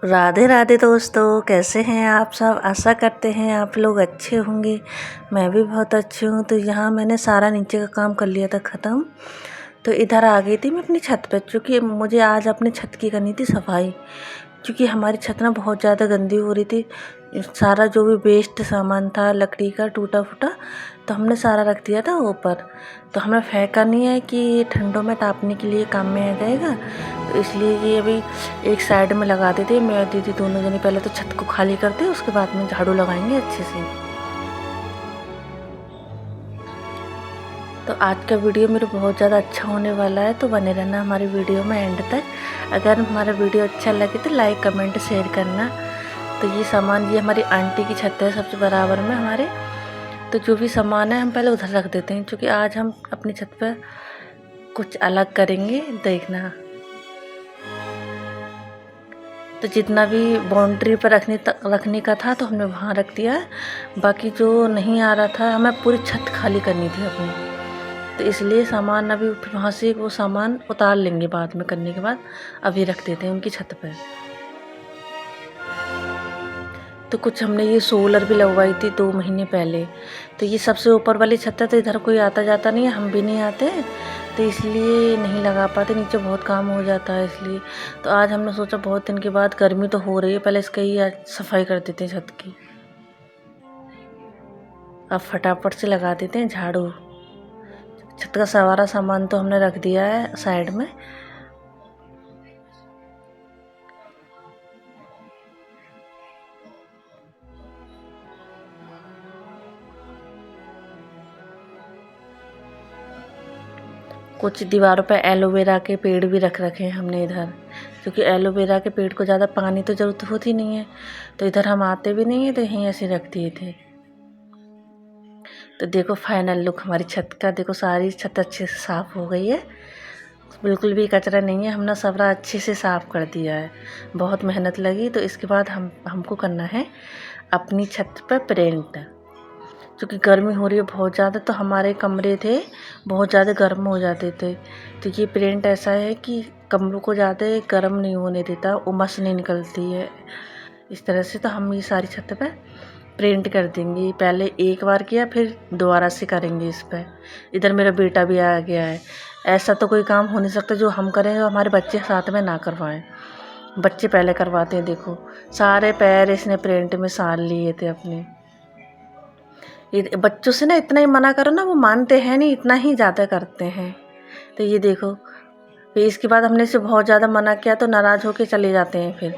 राधे राधे दोस्तों, कैसे हैं आप सब। आशा करते हैं आप लोग अच्छे होंगे। मैं भी बहुत अच्छी हूँ। तो यहाँ मैंने सारा नीचे का काम कर लिया था ख़त्म। तो इधर आ गई थी मैं अपनी छत पे, क्योंकि मुझे आज अपनी छत की करनी थी सफाई। क्योंकि हमारी छत ना बहुत ज़्यादा गंदी हो रही थी। सारा जो भी वेस्ट सामान था लकड़ी का टूटा फूटा, तो हमने सारा रख दिया था ऊपर। तो हमें फेंका नहीं है कि ठंडों में तापने के लिए काम में आ जाएगा। तो इसलिए ये अभी एक साइड में लगा देते। मैं और दीदी दोनों जने पहले तो छत को खाली करते, उसके बाद में झाड़ू लगाएंगे अच्छे से। तो आज का वीडियो मेरा बहुत ज़्यादा अच्छा होने वाला है, तो बने रहना हमारी वीडियो में एंड तक। अगर हमारा वीडियो अच्छा लगे तो लाइक कमेंट शेयर करना। तो ये सामान, ये हमारी आंटी की छत है सबसे बराबर में हमारे। तो जो भी सामान है हम पहले उधर रख देते हैं, क्योंकि आज हम अपनी छत पर कुछ अलग करेंगे, देखना। तो जितना भी बाउंड्री पर रखने का था तो हमने वहाँ रख दिया। बाकी जो नहीं आ रहा था, हमें पूरी छत खाली करनी थी अपनी। तो इसलिए सामान अभी वहाँ से वो सामान उतार लेंगे बाद में, करने के बाद अभी रख देते हैं उनकी छत पर। तो कुछ हमने ये सोलर भी लगवाई थी 2 महीने पहले। तो ये सबसे ऊपर वाली छत है, तो इधर कोई आता जाता नहीं है, हम भी नहीं आते, तो इसलिए नहीं लगा पाते। नीचे बहुत काम हो जाता है इसलिए। तो आज हमने सोचा बहुत दिन के बाद, गर्मी तो हो रही है, पहले इसका ही आज सफाई कर देते हैं छत की। अब फटाफट से लगा देते हैं झाड़ू। छत का सारा सामान तो हमने रख दिया है साइड में। कुछ दीवारों पर एलोवेरा के पेड़ भी रख रखे हैं हमने इधर, क्योंकि एलोवेरा के पेड़ को ज़्यादा पानी तो ज़रूरत होती नहीं है। तो इधर हम आते भी नहीं है, तो यहीं ऐसे रख दिए थे। तो देखो फाइनल लुक हमारी छत का। देखो सारी छत अच्छे से साफ़ हो गई है, बिल्कुल भी कचरा नहीं है। हमने सबरा अच्छे से साफ़ कर दिया है, बहुत मेहनत लगी। तो इसके बाद हमको करना है अपनी छत पर पेंट। क्योंकि गर्मी हो रही है बहुत ज़्यादा, तो हमारे कमरे थे बहुत ज़्यादा गर्म हो जाते थे। तो ये पेंट ऐसा है कि कमरों को ज़्यादा गर्म नहीं होने देता, उमस नहीं निकलती है इस तरह से। तो हम ये सारी छत पर पेंट कर देंगे। पहले एक बार किया, फिर दोबारा से करेंगे इस पर। इधर मेरा बेटा भी आ गया है। ऐसा तो कोई काम हो नहीं सकता जो हम करें और हमारे बच्चे साथ में ना करवाएं। बच्चे पहले करवाते हैं। देखो सारे पैर इसने पेंट में साल लिए थे अपने। ये बच्चों से ना इतना ही मना करो ना, वो मानते हैं नहीं, इतना ही ज़्यादा करते हैं। तो ये देखो, फिर इसके बाद हमने इसे बहुत ज़्यादा मना किया तो नाराज़ होके चले जाते हैं फिर।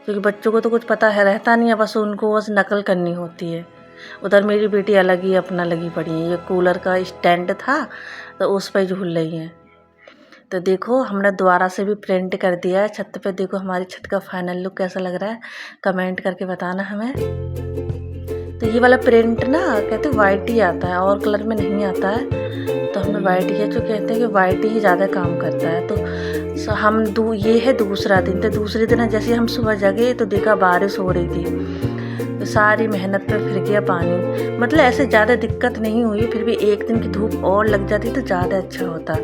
क्योंकि बच्चों को तो कुछ पता है रहता नहीं है, बस उनको बस नकल करनी होती है। उधर मेरी बेटी अलग ही अपना लगी पड़ी है। ये कूलर का स्टैंड था तो उस पर झूल रही है। तो देखो हमने दोबारा से भी प्रिंट कर दिया है छत पे। देखो हमारी छत का फाइनल लुक कैसा लग रहा है, कमेंट करके बताना हमें। तो ये वाला प्रिंट ना कहते वाइट ही आता है, और कलर में नहीं आता है। तो हमने वाइट किया, जो कहते हैं कि वाइट ही ज़्यादा काम करता है। तो ये है दूसरा दिन। तो दूसरे दिन जैसे हम सुबह जगे तो देखा बारिश हो रही थी। तो सारी मेहनत पे फिर गया पानी। मतलब ऐसे ज़्यादा दिक्कत नहीं हुई, फिर भी एक दिन की धूप और लग जाती तो ज़्यादा अच्छा होता।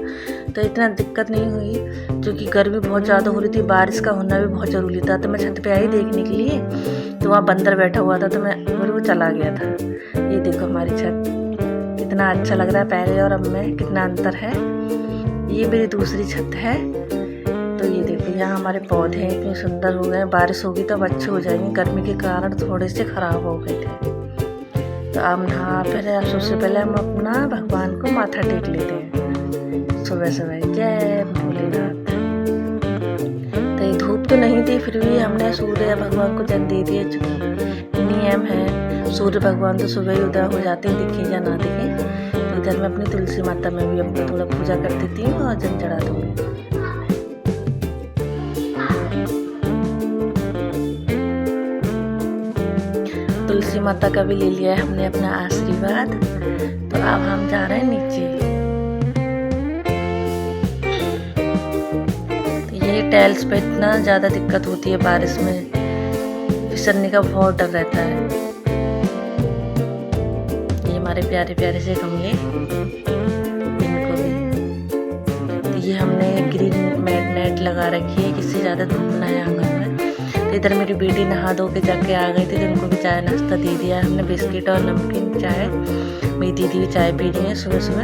तो इतना दिक्कत नहीं हुई, क्योंकि गर्मी बहुत ज़्यादा हो रही थी, बारिश का होना भी बहुत ज़रूरी था। तो मैं छत पे आई देखने के लिए, तो वहाँ बंदर बैठा हुआ था, तो वो चला गया था। ये देखो हमारी छत कितना अच्छा लग रहा है, पहले और अब में कितना अंतर है। ये मेरी दूसरी छत है। तो ये देखो यहाँ हमारे पौधे इतने सुंदर हो गए। बारिश होगी तो अब अच्छे हो जाएंगे, गर्मी के कारण थोड़े से ख़राब हो गए थे। तो अब नहा पहले सबसे पहले हम अपना भगवान को माथा टेक लेते हैं सुबह सुबह। जय भोलेनाथ। तो ये धूप तो नहीं थी, फिर भी हमने सूर्य भगवान को जल दे दिया। नियम है, सूर्य भगवान तो सुबह ही उदय हो जाते हैं, दिखे या ना दिखे। तो इधर मैं अपनी तुलसी माता में भी अपना थोड़ा पूजा कर देती हूँ और जल चढ़ा दूँगी। तुलसी माता का भी ले लिया है हमने अपना आशीर्वाद। तो अब हम जा रहे हैं नीचे। तो ये टाइल्स पे इतना ज़्यादा दिक्कत होती है, बारिश में फिसलने का बहुत डर रहता है। ये हमारे प्यारे प्यारे से गमले, इनको भी। तो ये हमने ग्रीन नेट लगा रखी है ज़्यादा धूप ना है आंगन में। तो इधर मेरी बेटी नहा धो के जाके आ गई थी, तो उनको भी चाय नाश्ता दे दिया हमने, बिस्किट और नमकीन चाय। मेरी दीदी भी चाय पी रही है सुबह सुबह।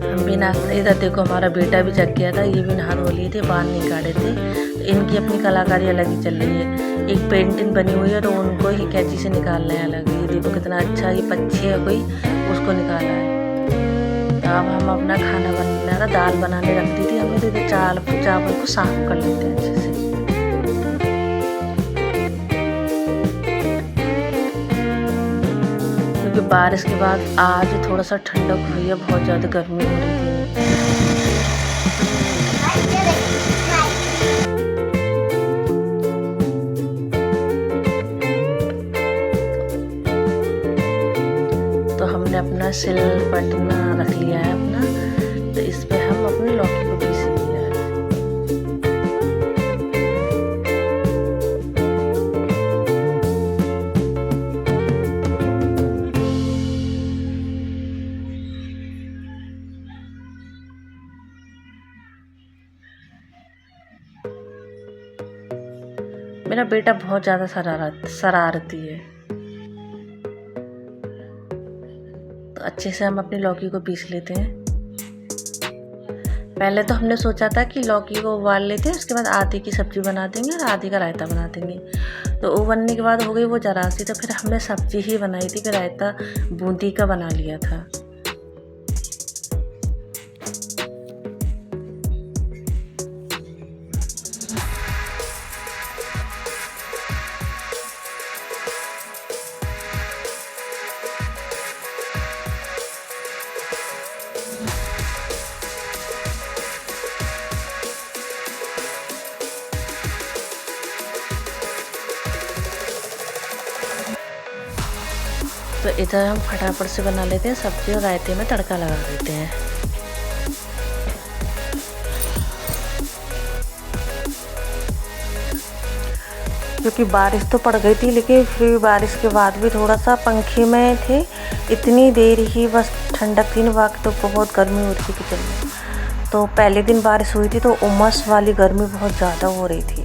हम भी नाश्ता, इधर देखो हमारा बेटा भी जग गया था, ये भी नहा धो लिए थे, बाल नहीं काटे थे। तो इनकी अपनी कलाकारी अलग ही चल रही है। एक पेंटिंग बनी हुई है तो उनको ही कैंची से निकालना है अलग। ये देखो कितना अच्छा, ये पक्षी है कोई, उसको निकाला है। तो अब हम अपना खाना बनाना था, दाल बनाने रख दी थी हमने, तो इधर चावल को साफ कर लेते हैं अच्छे से। क्योंकि बारिश के बाद आज थोड़ा सा ठंडक हुई है, बहुत ज़्यादा गर्मी हो रही थी। तो हमने अपना सिल बटना रख लिया है अपना, तो इस पे हम अपनी लौकी को पीस लिया है। मेरा बेटा बहुत ज़्यादा शरारती है। तो अच्छे से हम अपनी लौकी को पीस लेते हैं। पहले तो हमने सोचा था कि लौकी को उबाल लेते हैं, उसके बाद आधी की सब्जी बना देंगे और आधी का रायता बना देंगे। तो उबलने के बाद हो गई वो जरा सी, तो फिर हमने सब्जी ही बनाई थी, फिर रायता बूंदी का बना लिया था। तो इधर हम फटाफट से बना लेते हैं सब्जी और रायते में तड़का लगा देते हैं। क्योंकि बारिश तो पड़ गई थी, लेकिन फिर भी बारिश के बाद भी थोड़ा सा पंखे में थे, इतनी देर ही बस ठंडक थी, वक्त तो बहुत गर्मी हो रही थी किचन में। तो पहले दिन बारिश हुई थी तो उमस वाली गर्मी बहुत ज़्यादा हो रही थी।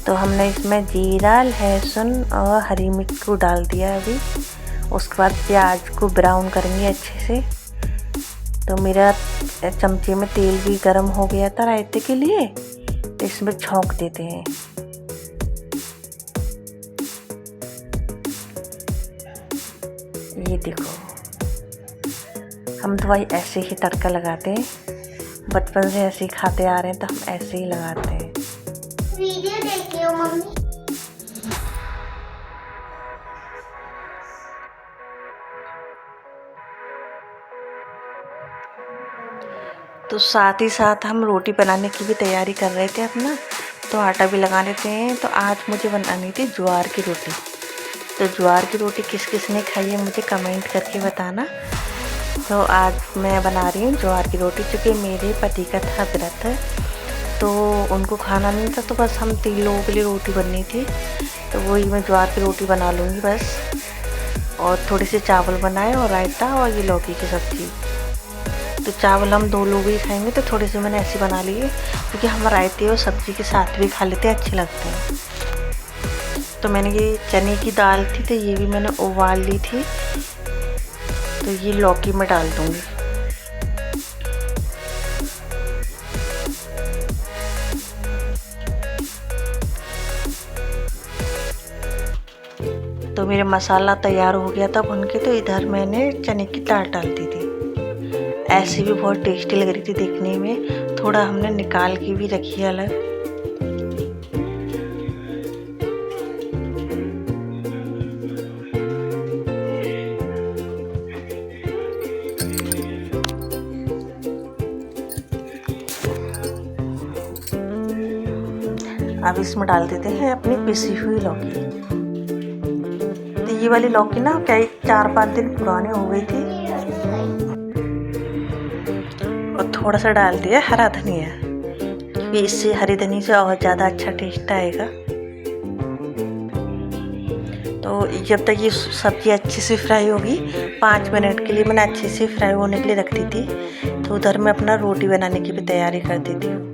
तो हमने इसमें जीरा, लहसुन और हरी मिर्च को डाल दिया अभी। उसके बाद प्याज को ब्राउन करेंगे अच्छे से। तो मेरा चमचे में तेल भी गर्म हो गया था रायते के लिए, तो इसमें छौंक देते हैं। ये देखो, हम तो भाई ऐसे ही तड़का लगाते हैं, बचपन से ऐसे ही खाते आ रहे हैं, तो हम ऐसे ही लगाते हैं। वीडियो देखी हो मम्मी? तो साथ ही साथ हम रोटी बनाने की भी तैयारी कर रहे थे अपना, तो आटा भी लगा लेते हैं। तो आज मुझे बनानी थी ज्वार की रोटी। तो ज्वार की रोटी किस किस ने खाई है मुझे कमेंट करके बताना। तो आज मैं बना रही हूँ ज्वार की रोटी, क्योंकि मेरे पति का था व्रत है, तो उनको खाना नहीं था, तो बस हम 3 लोगों के लिए रोटी बननी थी। तो वही मैं ज्वार की रोटी बना लूँगी बस, और थोड़े से चावल बनाए और रायता और ये लौकी की सब्ज़ी। तो चावल हम 2 लोग ही खाएंगे, तो थोड़े से मैंने ऐसे बना लिए, क्योंकि हम रायते और सब्ज़ी के साथ भी खा लेते हैं, अच्छे लगते हैं। तो मैंने ये चने की दाल थी, तो ये भी मैंने उबाल ली थी, तो ये लौकी में डाल दूँगी। तो मेरे मसाला तैयार हो गया था भून के, तो इधर मैंने चने की दाल डाल दी थी। ऐसी भी बहुत टेस्टी लग रही थी देखने में। थोड़ा हमने निकाल के भी रखी है अलग। अब इसमें डाल देते हैं अपनी पिसी हुई लौकी। तो ये वाली लौकी ना क्या 4-5 दिन पुरानी हो गई थी। और थोड़ा सा डाल दिया हरा धनिया, क्योंकि इससे हरी धनिया से और ज़्यादा अच्छा टेस्ट आएगा। तो जब तक ये सब्ज़ी अच्छे से फ्राई होगी 5 मिनट के लिए मैंने अच्छे से फ्राई होने के लिए रख दी थी। तो उधर मैं अपना रोटी बनाने की भी तैयारी कर देती हूँ।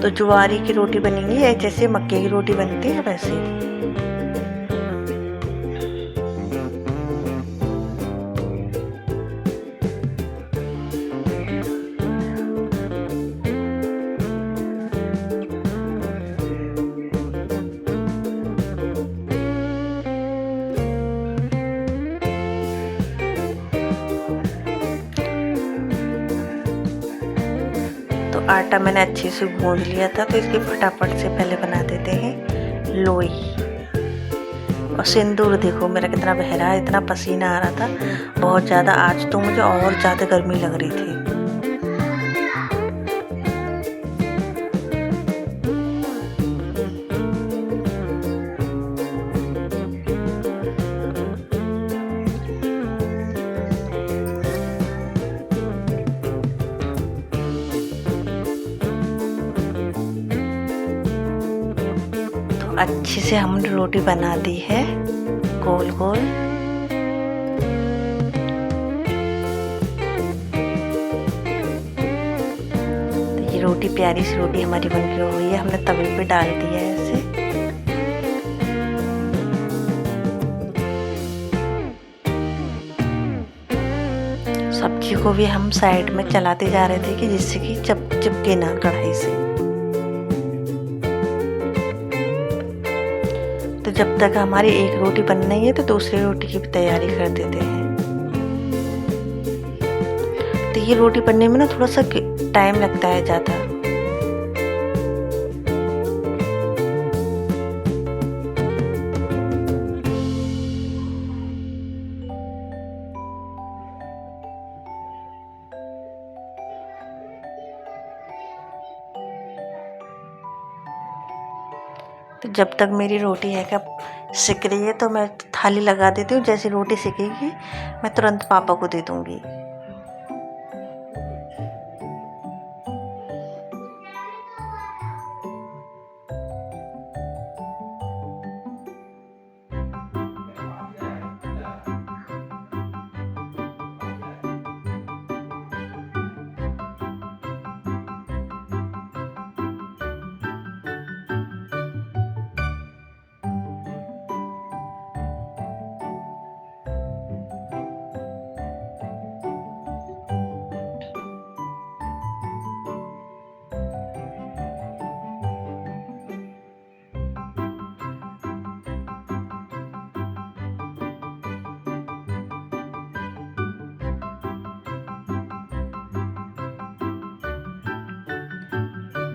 तो ज्वारी की रोटी बनेगी या जैसे मक्के की रोटी बनती है वैसे। तो आटा मैंने अच्छे से गूंद लिया था, तो इसकी फटाफट से पहले बना देते हैं लोई। और सिंदूर देखो मेरा कितना बह रहा है, इतना पसीना आ रहा था बहुत ज़्यादा। आज तो मुझे और ज़्यादा गर्मी लग रही थी। अच्छे से हमने रोटी बना दी है गोल गोल। तो ये रोटी प्यारी सी रोटी हमारी बनके हो गई है। हमने तवे पे डाल दिया है ऐसे। सब्जी को भी हम साइड में चलाते जा रहे थे कि जिससे कि चिपके ना कढ़ाई से। तो जब तक हमारी एक रोटी बन रही है तो दूसरी रोटी की भी तैयारी कर देते हैं। तो ये रोटी बनने में ना थोड़ा सा टाइम लगता है ज़्यादा। तो जब तक मेरी रोटी है क्या सिक रही है तो मैं थाली लगा देती हूँ। जैसे रोटी सिकेगी मैं तुरंत पापा को दे दूँगी।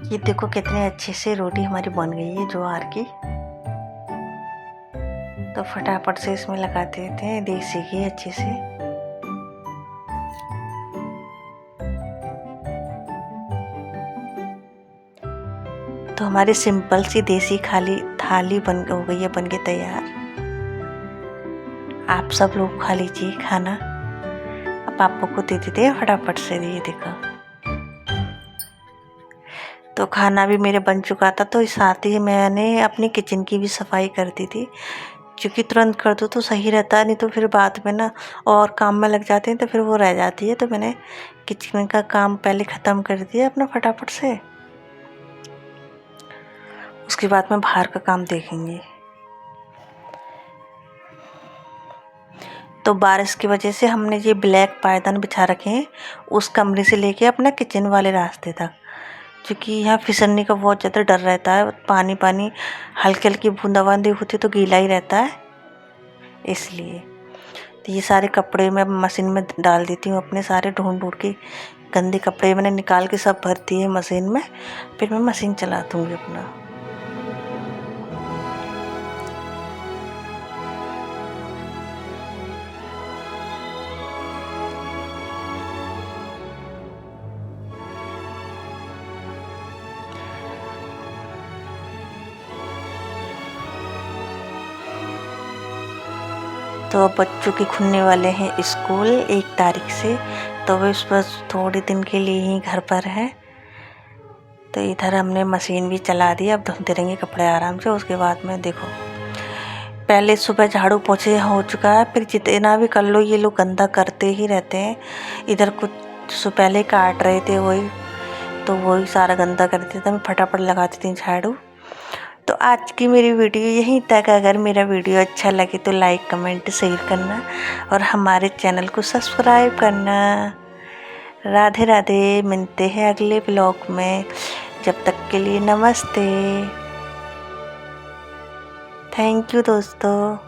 ये देखो कितने अच्छे से रोटी हमारी बन गई है ज्वार की। तो फटाफट से इसमें लगा देते हैं देसी घी अच्छे से। तो हमारी सिंपल सी देसी थाली हो गई है, बन के तैयार। आप सब लोग खा लीजिए खाना। अब पापा को दे देते हैं फटाफट से। ये देखो तो खाना भी मेरे बन चुका था। तो साथ ही मैंने अपनी किचन की भी सफाई कर दी थी, क्योंकि तुरंत कर दो तो सही रहता है, नहीं तो फिर बाद में ना और काम में लग जाते हैं तो फिर वो रह जाती है। तो मैंने किचन का काम पहले ख़त्म कर दिया अपना फटाफट से। उसके बाद में बाहर का काम देखेंगे। तो बारिश की वजह से हमने ये ब्लैक पायदान बिछा रखे हैं उस कमरे से लेके अपना किचन वाले रास्ते तक, क्योंकि यहाँ फिसलने का बहुत ज़्यादा डर रहता है। पानी हल्की हल्की बूंदाबांदी होती तो गीला ही रहता है, इसलिए। तो ये सारे कपड़े मैं मशीन में डाल देती हूँ अपने, सारे ढूंढ के गंदे कपड़े मैंने निकाल के सब भर दिए मशीन में। फिर मैं मशीन चला दूँगी अपना। तो अब बच्चों के खुलने वाले हैं स्कूल 1 तारीख से। तो वे बस थोड़े दिन के लिए ही घर पर है। तो इधर हमने मशीन भी चला दी, अब धुलते रहेंगे कपड़े आराम से। उसके बाद में देखो पहले सुबह झाड़ू पोछे हो चुका है, फिर जितना भी कर लो ये लोग गंदा करते ही रहते हैं। इधर कुछ पहले काट रहे थे वही, तो वही सारा गंदा कर देते थे, मैं फटाफट लगाती थी झाड़ू। तो आज की मेरी वीडियो यहीं तक। अगर मेरा वीडियो अच्छा लगे तो लाइक कमेंट शेयर करना और हमारे चैनल को सब्सक्राइब करना। राधे राधे, मिलते हैं अगले ब्लॉग में। जब तक के लिए नमस्ते। थैंक यू दोस्तों।